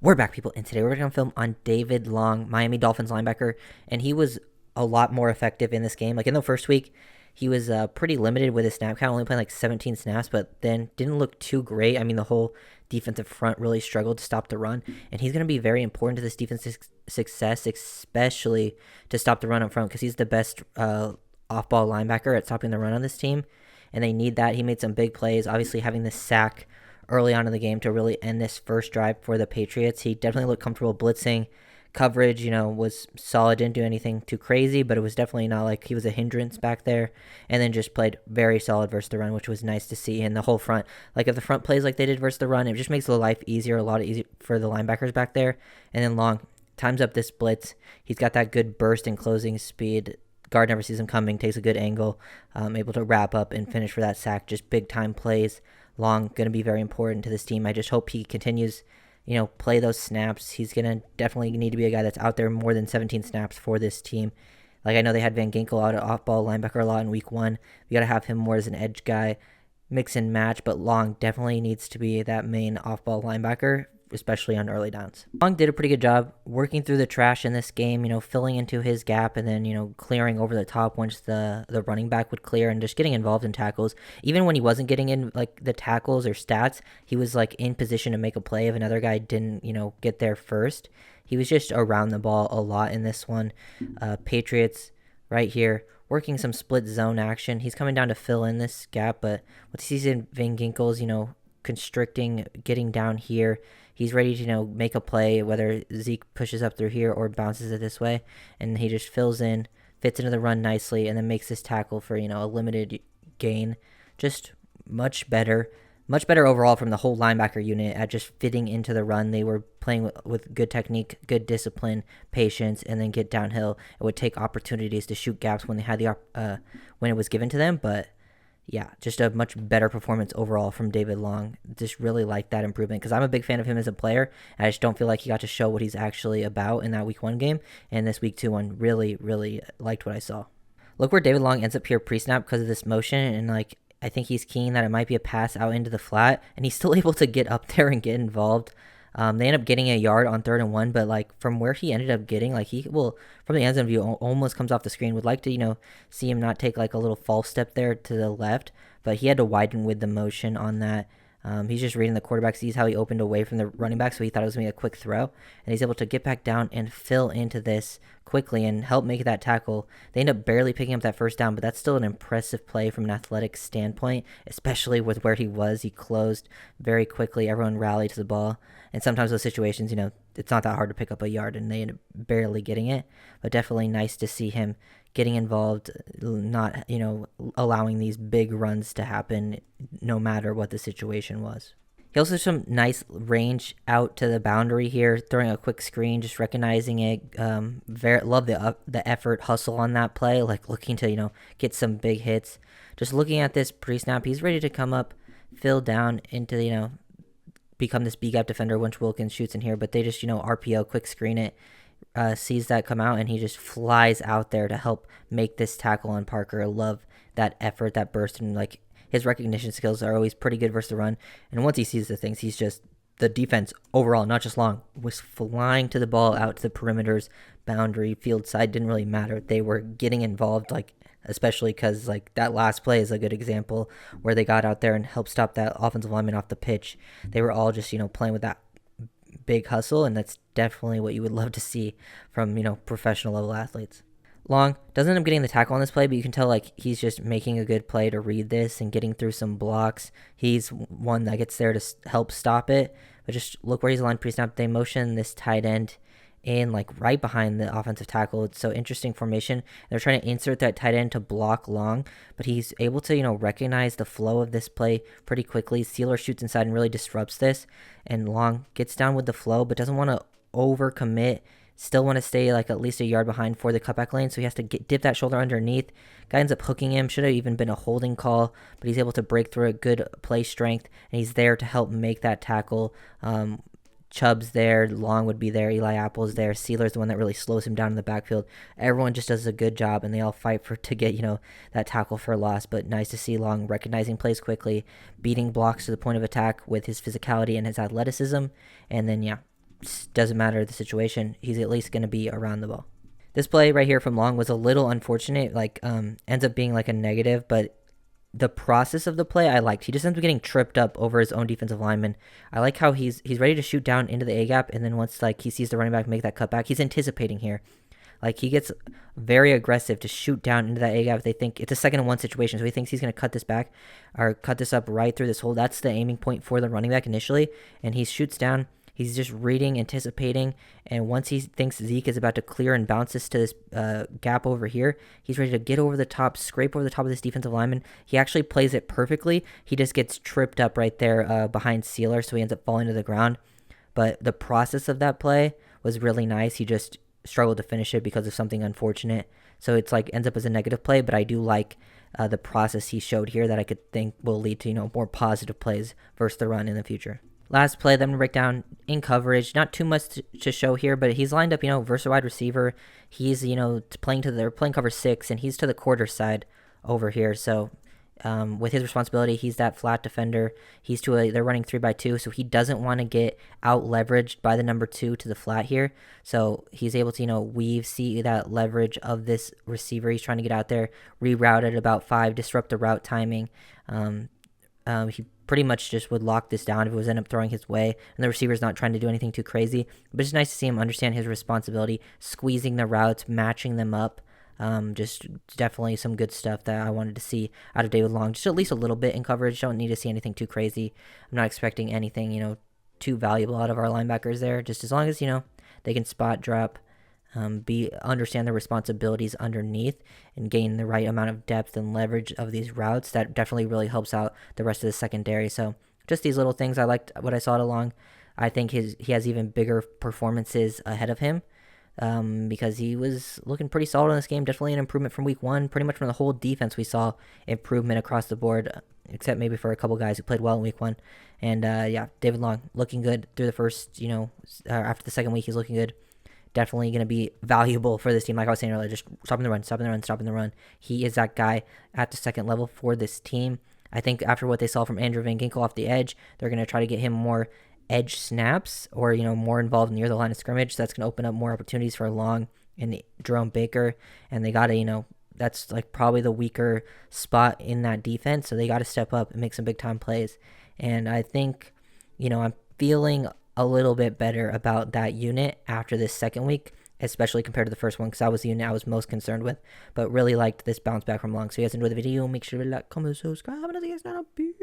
We're back, people, and today we're going to film on David Long, Miami Dolphins linebacker, and he was a lot more effective in this game. Like in the first week, he was pretty limited with his snap count, only playing like 17 snaps, but then didn't look too great. I mean, the whole defensive front really struggled to stop the run, and he's going to be very important to this defense's success, especially to stop the run up front, because he's the best off-ball linebacker at stopping the run on this team, and they need that. He made some big plays, obviously having this sack early on in the game to really end this first drive for the Patriots. He definitely looked comfortable blitzing. Coverage, was solid, didn't do anything too crazy, but it was definitely not like he was a hindrance back there. And then just played very solid versus the run, which was nice to see. And the whole front, like if the front plays like they did versus the run, it just makes the life easier, a lot easier for the linebackers back there. And then Long times up this blitz. He's got that good burst and closing speed. Guard never sees him coming, takes a good angle, able to wrap up and finish for that sack. Just big time plays. Long going to be very important to this team. I just hope he continues, play those snaps. He's going to definitely need to be a guy that's out there more than 17 snaps for this team. Like I know they had Van Ginkel out at off-ball linebacker a lot in week 1. You got to have him more as an edge guy, mix and match, but Long definitely needs to be that main off-ball linebacker, especially on early downs. Long did a pretty good job working through the trash in this game, filling into his gap and then, clearing over the top once the running back would clear and just getting involved in tackles. Even when he wasn't getting in like the tackles or stats, he was like in position to make a play if another guy didn't, get there first. He was just around the ball a lot in this one. Patriots right here working some split zone action. He's coming down to fill in this gap, but what he sees in Van Ginkel's, constricting, getting down here, he's ready to, make a play, whether Zeke pushes up through here or bounces it this way, and he just fills in, fits into the run nicely, and then makes this tackle for, a limited gain. Just much better overall from the whole linebacker unit at just fitting into the run. They were playing with good technique, good discipline, patience, and then get downhill. It would take opportunities to shoot gaps when they had when it was given to them, but yeah, just a much better performance overall from David Long. Just really like that improvement because I'm a big fan of him as a player. And I just don't feel like he got to show what he's actually about in that week 1 game. And this week 2 one really, really liked what I saw. Look where David Long ends up here pre-snap because of this motion. And I think he's keen that it might be a pass out into the flat. And he's still able to get up there and get involved. They end up getting a yard on 3rd and 1, but from where he ended up getting, he will, from the end zone view, almost comes off the screen. Would like to, see him not take a little false step there to the left, but he had to widen with the motion on that. He's just reading the quarterback, sees how he opened away from the running back, so he thought it was going to be a quick throw, and he's able to get back down and fill into this quickly and help make that tackle. They end up barely picking up that first down, but that's still an impressive play from an athletic standpoint, especially with where he was. He closed very quickly. Everyone rallied to the ball, and sometimes those situations, it's not that hard to pick up a yard, and they end up barely getting it, but definitely nice to see him getting involved, not, allowing these big runs to happen no matter what the situation was. He also has some nice range out to the boundary here, throwing a quick screen, just recognizing it. Love the effort, hustle on that play, looking to, get some big hits. Just looking at this pre-snap, he's ready to come up, fill down into, become this B-gap defender once Wilkins shoots in here, but they just, RPO, quick screen it. Sees that come out and he just flies out there to help make this tackle on Parker. I love that effort, that burst, and his recognition skills are always pretty good versus the run. And once he sees the things, he's just, the defense overall, not just Long, was flying to the ball out to the perimeters, boundary, field side, didn't really matter. They were getting involved, especially because that last play is a good example where they got out there and helped stop that offensive lineman off the pitch. They were all just, playing with that big hustle, and that's definitely what you would love to see from, professional level athletes. Long doesn't end up getting the tackle on this play, but you can tell he's just making a good play to read this and getting through some blocks. He's one that gets there to help stop it, but just look where he's aligned pre-snap. They motion this tight end in right behind the offensive tackle. It's so interesting formation. They're trying to insert that tight end to block Long, but he's able to, recognize the flow of this play pretty quickly. Sealer shoots inside and really disrupts this, and Long gets down with the flow, but doesn't want to overcommit. Still want to stay at least a yard behind for the cutback lane, so he has to dip that shoulder underneath. Guy ends up hooking him. Should have even been a holding call, but he's able to break through a good play strength, and he's there to help make that tackle. Chubb's there, Long would be there, Eli Apple's there, Sealer's the one that really slows him down in the backfield. Everyone just does a good job, and they all fight to get, that tackle for a loss, but nice to see Long recognizing plays quickly, beating blocks to the point of attack with his physicality and his athleticism, and then, doesn't matter the situation. He's at least going to be around the ball. This play right here from Long was a little unfortunate. Like ends up being like a negative, but the process of the play I liked. He just ends up getting tripped up over his own defensive lineman. I like how he's ready to shoot down into the A gap, and then once like he sees the running back make that cutback, he's anticipating here. Like he gets very aggressive to shoot down into that A gap. They think it's a 2nd-and-1 situation, so he thinks he's going to cut this back or cut this up right through this hole. That's the aiming point for the running back initially, and he shoots down. He's just reading, anticipating, and once he thinks Zeke is about to clear and bounce this to this gap over here, he's ready to get over the top, scrape over the top of this defensive lineman. He actually plays it perfectly. He just gets tripped up right there behind Sealer, so he ends up falling to the ground. But the process of that play was really nice. He just struggled to finish it because of something unfortunate. So it's like ends up as a negative play, but I do like the process he showed here that I could think will lead to, more positive plays versus the run in the future. Last play that I'm going to break down in coverage. Not too much to show here, but he's lined up, versus wide receiver. He's, playing cover 6, and he's to the quarter side over here. So with his responsibility, he's that flat defender. They're running 3-by-2, so he doesn't want to get out leveraged by the number 2 to the flat here. So he's able to, see that leverage of this receiver. He's trying to get out there, reroute at about 5, disrupt the route timing. He pretty much just would lock this down if it was end up throwing his way, and the receiver's not trying to do anything too crazy. But it's nice to see him understand his responsibility, squeezing the routes, matching them up. Just definitely some good stuff that I wanted to see out of David Long. Just at least a little bit in coverage. Don't need to see anything too crazy. I'm not expecting anything, too valuable out of our linebackers there. Just as long as, they can spot drop, understand their responsibilities underneath, and gain the right amount of depth and leverage of these routes. That definitely really helps out the rest of the secondary. So just these little things. I liked what I saw at Long. I think he has even bigger performances ahead of him, because he was looking pretty solid in this game. Definitely an improvement from week 1. Pretty much from the whole defense, we saw improvement across the board, except maybe for a couple guys who played well in week 1. And David Long looking good through the first, after the second week, he's looking good. Definitely going to be valuable for this team. Like I was saying earlier, just stopping the run. He is that guy at the second level for this team. I think after what they saw from Andrew Van Ginkel off the edge, they're going to try to get him more edge snaps or, more involved near the line of scrimmage. So that's going to open up more opportunities for Long and Jerome Baker. And they got to, that's like probably the weaker spot in that defense. So they got to step up and make some big time plays. And I think, I'm feeling a little bit better about that unit after this second week, especially compared to the first one, because that was the unit I was most concerned with, but really liked this bounce back from Long. So if you guys enjoyed the video, make sure to like, comment, subscribe, and I'll see you guys now. Peace.